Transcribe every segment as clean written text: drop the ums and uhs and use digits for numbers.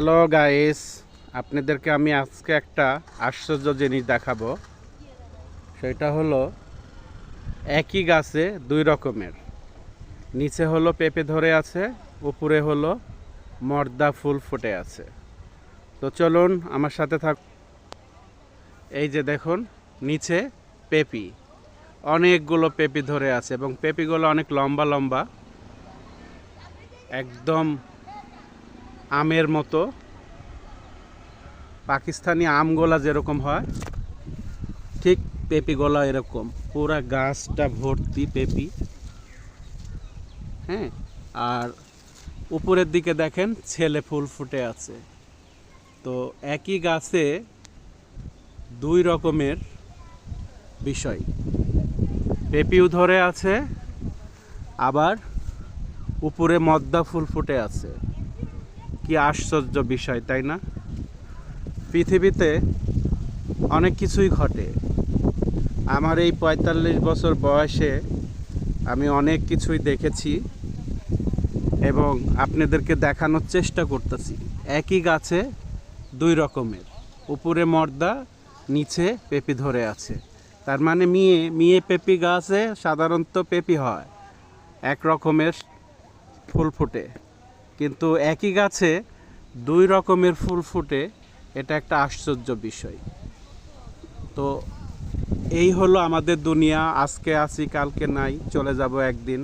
Hello guys, আপনাদেরকে আমি আজকে একটা আশ্চর্য জিনিস দেখাবো। সেটা হলো একই গাছে দুই রকমের, নিচে হলো পেঁপে ধরে আছে, উপরে হলো মর্দা ফুল ফুটে আছে। তো চলুন আমার সাথে থাক। এই যে দেখুন, নিচে পেঁপি, অনেকগুলো পেঁপি ধরে আছে এবং পেঁপিগুলো অনেক লম্বা লম্বা, একদম আমের মতো। পাকিস্তানি আমগোলা যেরকম হয় ঠিক পেঁপি গোলা এরকম, পুরা গাছটা ভর্তি পেঁপি। হ্যাঁ, আর উপরের দিকে দেখেন ছেলে ফুল ফুটে আছে। তো একই গাছে দুই রকমের বিষয়, পেঁপিও ধরে আছে, আবার উপরে মদ্দা ফুল ফুটে আছে। কি আশ্চর্য বিষয়, তাই না? পৃথিবীতে অনেক কিছুই ঘটে। আমার এই ৪৫ বছর বয়সে আমি অনেক কিছুই দেখেছি এবং আপনাদেরকে দেখানোর চেষ্টা করতেছি। একই গাছে দুই রকমের, উপরে মর্দা, নিচে পেঁপি ধরে আছে। তার মানে মিয়ে পেঁপি গাছে সাধারণত পেঁপি হয়, এক রকমের ফুল ফুটে, কিন্তু একই গাছে দুই রকমের ফুল ফুটে, এটা একটা আশ্চর্য বিষয়। তো এই হলো আমাদের দুনিয়া, আজকে আছি কালকে নাই, চলে যাব একদিন।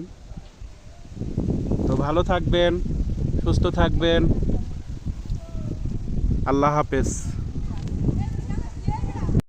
তো ভালো থাকবেন, সুস্থ থাকবেন, আল্লাহ হাফেজ।